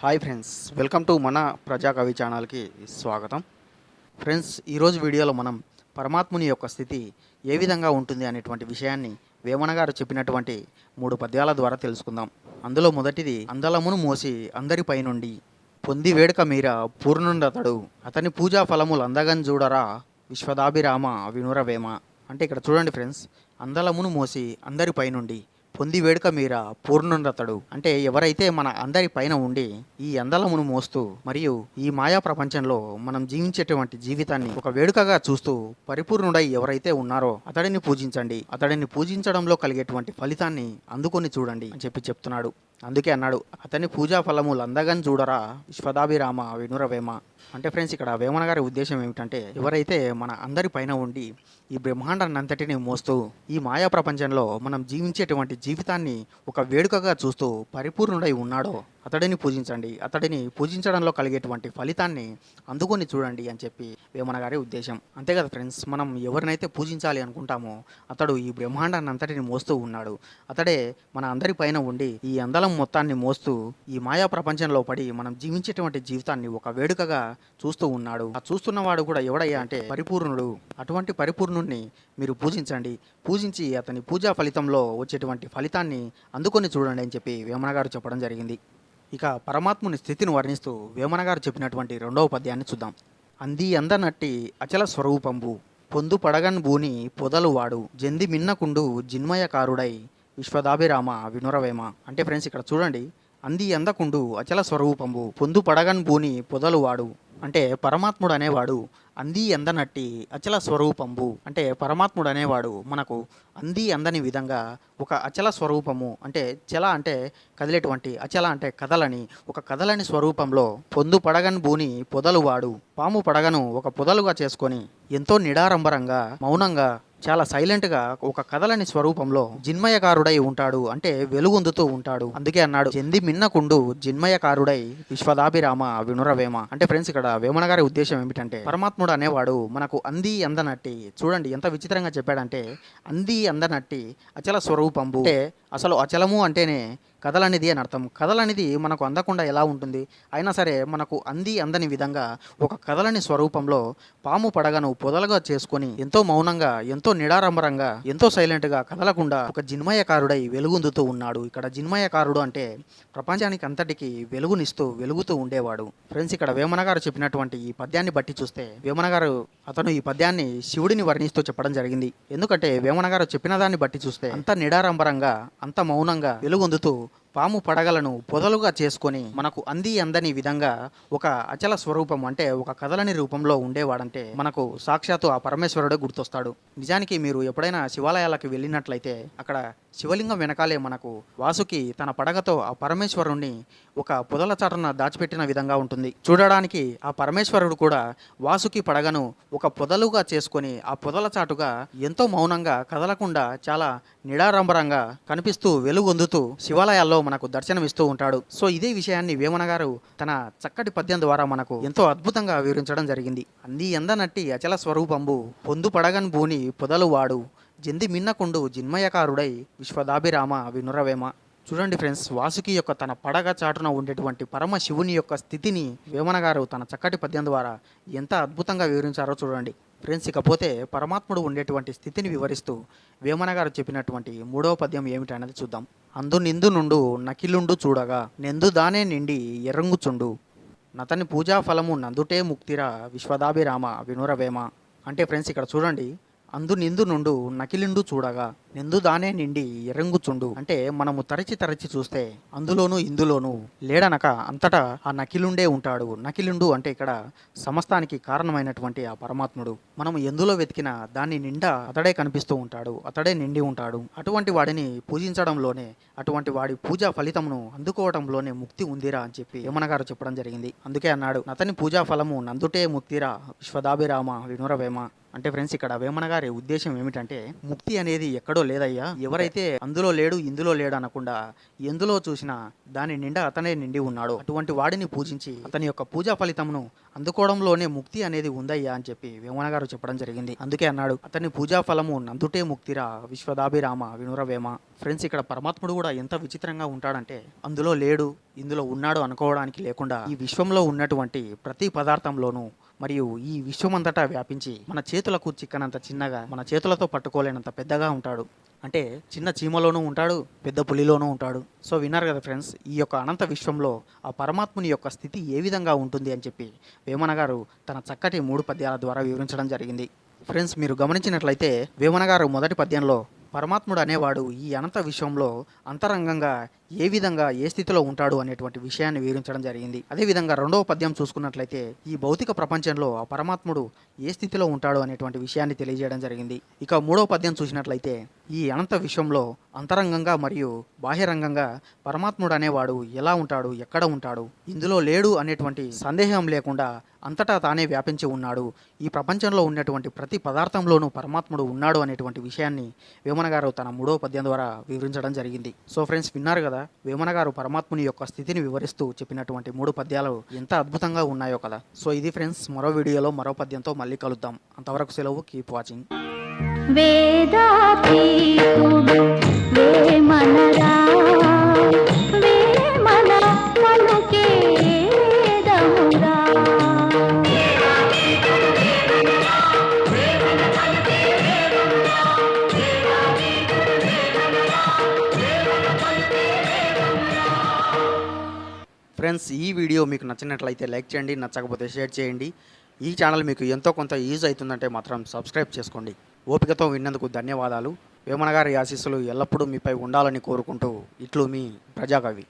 Hi friends, welcome to మన ప్రజా కవి ఛానల్కి స్వాగతం. ఫ్రెండ్స్, ఈరోజు వీడియోలో మనం పరమాత్ముని యొక్క స్థితి ఏ విధంగా ఉంటుంది అనేటువంటి విషయాన్ని వేమన గారు చెప్పినటువంటి 3 పద్యాల ద్వారా తెలుసుకుందాం. అందులో మొదటిది, అందలమును మోసి అందరిపై నుండి పొంది వేడుక మీర పూర్ణుండతడు అతని పూజా ఫలములు అందగం చూడరా విశ్వదాభిరామ వినురవేమ. అంటే ఇక్కడ చూడండి ఫ్రెండ్స్, అందలమును మోసి అందరిపై నుండి పొంది వేడుక మీర పూర్ణుండతడు అంటే ఎవరైతే మన అందరి పైన ఉండి ఈ అందలమును మోస్తూ మరియు ఈ మాయా ప్రపంచంలో మనం జీవించేటువంటి జీవితాన్ని ఒక వేడుకగా చూస్తూ పరిపూర్ణుడై ఎవరైతే ఉన్నారో అతడిని పూజించండి, అతడిని పూజించడంలో కలిగేటువంటి ఫలితాన్ని అందుకొని చూడండి అని చెప్తున్నాడు. అందుకే అన్నాడు, అతని పూజా ఫలములు అందగం చూడరా విశ్వదాభిరామ వినురవేమ. అంటే ఫ్రెండ్స్, ఇక్కడ వేమన గారి ఉద్దేశం ఏమిటంటే, ఎవరైతే మన అందరి పైన ఉండి ఈ బ్రహ్మాండాన్ని అంతటిని మోస్తూ ఈ మాయా ప్రపంచంలో మనం జీవించేటువంటి జీవితాన్ని ఒక వేడుకగా చూస్తూ పరిపూర్ణుడై ఉన్నాడో అతడిని పూజించండి, అతడిని పూజించడంలో కలిగేటువంటి ఫలితాన్ని అందుకొని చూడండి అని చెప్పి వేమన గారి ఉద్దేశం. అంతే కదా ఫ్రెండ్స్, మనం ఎవరినైతే పూజించాలి అనుకుంటామో అతడు ఈ బ్రహ్మాండాన్ని అంతటిని మోస్తూ ఉన్నాడు, అతడే మన అందరి పైన ఉండి ఈ అందలం మొత్తాన్ని మోస్తూ ఈ మాయా ప్రపంచంలో పడి మనం జీవించేటువంటి జీవితాన్ని ఒక వేడుకగా చూస్తూ ఉన్నాడు. ఆ చూస్తున్నవాడు కూడా ఎవడయ్యా అంటే పరిపూర్ణుడు. అటువంటి పరిపూర్ణుడిని మీరు పూజించండి, పూజించి అతని పూజా ఫలితంలో వచ్చేటువంటి ఫలితాన్ని అందుకొని చూడండి అని చెప్పి వేమన గారు చెప్పడం జరిగింది. ఇక పరమాత్ముని స్థితిని వర్ణిస్తూ వేమన గారు చెప్పినటువంటి 2వ పద్యాన్ని చూద్దాం. అంది అందనట్టి అచల స్వరూపంబు పొందు పడగన్ భూని పొదలు వాడు జంది మిన్నకుండు జిన్మయకారుడై విశ్వదాభిరామ వినురవేమ. అంటే ఫ్రెండ్స్, ఇక్కడ చూడండి, అంది అందకుండు అచల స్వరూపంబు పొందు పడగన్ భూని పొదలు వాడు అంటే పరమాత్ముడు అనేవాడు అంది అందనట్టి అచల స్వరూపంబు అంటే పరమాత్ముడు అనేవాడు మనకు అంది అందని విధంగా ఒక అచల స్వరూపము అంటే చల అంటే కదిలేటువంటి, అచల అంటే కదలని, ఒక కదలని స్వరూపంలో పొందు పడగన్ భూని పొదలు వాడు పాము పడగను ఒక పొదలుగా చేసుకొని ఎంతో నిడారంబరంగా మౌనంగా చాలా సైలెంట్గా ఒక కదలని స్వరూపంలో జిన్మయకారుడై ఉంటాడు అంటే వెలుగొందుతూ ఉంటాడు. అందుకే అన్నాడు, జంది మిన్నకుండు జిన్మయకారుడై విశ్వదాభిరామ వినురవేమ. అంటే ఫ్రెండ్స్, ఇక్కడ వేమన గారి ఉద్దేశం ఏమిటంటే, పరమాత్ముడు అనేవాడు మనకు అంది అందనట్టి, చూడండి ఎంత విచిత్రంగా చెప్పాడంటే, అంది అందనట్టి అచల స్వరూపంబు అంటే అసలు అచలము అంటేనే కదలనిది అని అర్థం. కదలనిది మనకు అందకుండా ఎలా ఉంటుంది, అయినా సరే మనకు అందని విధంగా ఒక కదలని స్వరూపంలో పాము పడగను పొదలుగా చేసుకొని ఎంతో మౌనంగా, ఎంతో నిడారంబరంగా, ఎంతో సైలెంట్గా కదలకుండా ఒక జిన్మయకారుడై వెలుగొందుతూ ఉన్నాడు. ఇక్కడ జిన్మయకారుడు అంటే ప్రపంచానికి అంతటికి వెలుగుతూ ఉండేవాడు. ఫ్రెండ్స్, ఇక్కడ వేమన గారు చెప్పినటువంటి ఈ పద్యాన్ని బట్టి చూస్తే వేమన గారు అతను ఈ పద్యాన్ని శివుడిని వర్ణిస్తూ చెప్పడం జరిగింది. ఎందుకంటే వేమన గారు చెప్పిన దాన్ని బట్టి చూస్తే అంత నిడారంబరంగా, అంత మౌనంగా వెలుగొందుతూ పాము పడగలను పొదలుగా చేసుకొని మనకు అందని విధంగా ఒక అచల స్వరూపం అంటే ఒక కదలని రూపంలో ఉండేవాడంటే మనకు సాక్షాత్తు ఆ పరమేశ్వరుడే గుర్తొస్తాడు. నిజానికి మీరు ఎప్పుడైనా శివాలయాలకు వెళ్ళినట్లయితే అక్కడ శివలింగం వెనకాలే మనకు వాసుకి తన పడగతో ఆ పరమేశ్వరుణ్ణి ఒక పొదల చాటున దాచిపెట్టిన విధంగా ఉంటుంది. చూడడానికి ఆ పరమేశ్వరుడు కూడా వాసుకి పడగను ఒక పొదలుగా చేసుకొని ఆ పొదల చాటుగా ఎంతో మౌనంగా కదలకుండా చాలా నిడారంబరంగా కనిపిస్తూ వెలుగొందుతూ శివాలయాల్లో మనకు దర్శనమిస్తూ ఉంటాడు. సో ఇదే విషయాన్ని వేమన గారు తన చక్కటి పద్యం ద్వారా మనకు ఎంతో అద్భుతంగా వివరించడం జరిగింది. అంది అందనట్టి అచల స్వరూపంబు పొందు పడగన్ భూని పొదలు వాడు జంది మిన్నకుండు జిన్మయకారుడై విశ్వదాభిరామ వినురవేమ. చూడండి ఫ్రెండ్స్, వాసుకి యొక్క తన పడగ చాటున ఉండేటువంటి పరమ శివుని యొక్క స్థితిని వేమన గారు తన చక్కటి పద్యం ద్వారా ఎంత అద్భుతంగా వివరించారో చూడండి ఫ్రెండ్స్. ఇకపోతే పరమాత్ముడు ఉండేటువంటి స్థితిని వివరిస్తూ వేమన గారు చెప్పినటువంటి 3వ పద్యం ఏమిటనేది చూద్దాం. అందు నిందు నుండు నకిలుండు చూడగా నెందు దానే నిండి ఎర్రంగుచుండు నతని పూజా ఫలము నందుటే ముక్తిరా విశ్వదాభిరామ వినురవేమ. అంటే ఫ్రెండ్స్, ఇక్కడ చూడండి, అందు నిందు నుండు నకిలిండు చూడగా నిందు దానే నిండి ఎర్రంగుచుండు అంటే మనము తరచి చూస్తే అందులోనూ ఇందులోనూ లేడనక అంతటా ఆ నకిలుండే ఉంటాడు. నకిలుండు అంటే ఇక్కడ సమస్తానికి కారణమైనటువంటి ఆ పరమాత్ముడు. మనము ఎందులో వెతికినా దాన్ని నిండా అతడే కనిపిస్తూ ఉంటాడు, అతడే నిండి ఉంటాడు. అటువంటి వాడిని పూజించడంలోనే, అటువంటి వాడి పూజా ఫలితమును అందుకోవడంలోనే ముక్తి ఉందిరా అని చెప్పి యమన గారు చెప్పడం జరిగింది. అందుకే అన్నాడు, అతని పూజా ఫలము నందుటే ముక్తిరా విశ్వదాభిరామ వినురవేమ. అంటే ఫ్రెండ్స్, ఇక్కడ వేమన గారి ఉద్దేశం ఏమిటంటే, ముక్తి అనేది ఎక్కడో లేదయ్యా. ఎవరైతే అందులో లేడు ఇందులో లేడు అనకుండా ఎందులో చూసినా దాని నిండా అతనే నిండి ఉన్నాడు. అటువంటి వాడిని పూజించి అతని యొక్క పూజా ఫలితమును అందుకోవడంలోనే ముక్తి అనేది ఉందయ్యా అని చెప్పి వేమన గారు చెప్పడం జరిగింది. అందుకే అన్నాడు, అతని పూజా ఫలము నందుటే ముక్తిరా విశ్వదాభిరామ వినురవేమ. ఫ్రెండ్స్, ఇక్కడ పరమాత్ముడు కూడా ఎంత విచిత్రంగా ఉంటాడంటే అందులో లేడు ఇందులో ఉన్నాడు అనుకోవడానికి లేకుండా ఈ విశ్వంలో ఉన్నటువంటి ప్రతి పదార్థంలోనూ మరియు ఈ విశ్వమంతటా వ్యాపించి మన చేతులకు చిక్కనంత చిన్నగా, మన చేతులతో పట్టుకోలేనంత పెద్దగా ఉంటాడు. అంటే చిన్న చీమలోనూ ఉంటాడు, పెద్ద పులిలోనూ ఉంటాడు. సో విన్నారు కదా ఫ్రెండ్స్, ఈ యొక్క అనంత విశ్వంలో ఆ పరమాత్ముని యొక్క స్థితి ఏ విధంగా ఉంటుంది అని చెప్పి వేమన గారు తన చక్కటి 3 పద్యాల ద్వారా వివరించడం జరిగింది. ఫ్రెండ్స్, మీరు గమనించినట్లయితే వేమన గారు మొదటి పద్యంలో పరమాత్ముడు అనేవాడు ఈ అనంత విశ్వంలో అంతరంగంగా ఏ విధంగా ఏ స్థితిలో ఉంటాడు అనేటువంటి విషయాన్ని వివరించడం జరిగింది. అదేవిధంగా రెండవ పద్యం చూసుకున్నట్లయితే ఈ భౌతిక ప్రపంచంలో ఆ పరమాత్ముడు ఏ స్థితిలో ఉంటాడు అనేటువంటి విషయాన్ని తెలియజేయడం జరిగింది. ఇక మూడవ పద్యం చూసినట్లయితే ఈ అనంత విశ్వంలో అంతరంగంగా మరియు బాహ్యరంగంగా పరమాత్ముడు అనేవాడు ఎలా ఉంటాడు, ఎక్కడ ఉంటాడు, ఇందులో లేడు అనేటువంటి సందేహం లేకుండా అంతటా తానే వ్యాపించి ఉన్నాడు. ఈ ప్రపంచంలో ఉన్నటువంటి ప్రతి పదార్థంలోనూ పరమాత్ముడు ఉన్నాడు అనేటువంటి విషయాన్ని వేమన గారు తన 3వ పద్యం ద్వారా వివరించడం జరిగింది. సో ఫ్రెండ్స్, విన్నారు కదా వేమన గారు పరమాత్ముని యొక్క స్థితిని వివరిస్తూ చెప్పినటువంటి 3 పద్యాలు ఎంత అద్భుతంగా ఉన్నాయో కదా. సో ఇది ఫ్రెండ్స్, మరో వీడియోలో మరో పద్యంతో మళ్ళీ కలుద్దాం. అంతవరకు సెలవు. Keep watching. వేదాతీతుడు వేమనరా వేమన పలుకే వేదమురా. ఫ్రెండ్స్, ఈ వీడియో మీకు నచ్చినట్లయితే లైక్ చేయండి, నచ్చకపోతే షేర్ చేయండి. ఈ ఛానల్ మీకు ఎంతో కొంత యూజ్ అవుతుందంటే మాత్రం సబ్స్క్రైబ్ చేసుకోండి. ఓపికతో విన్నందుకు ధన్యవాదాలు. వేమన గారి ఆశీస్సులు ఎల్లప్పుడూ మీపై ఉండాలని కోరుకుంటూ ఇట్లు మీ ప్రజాకవి.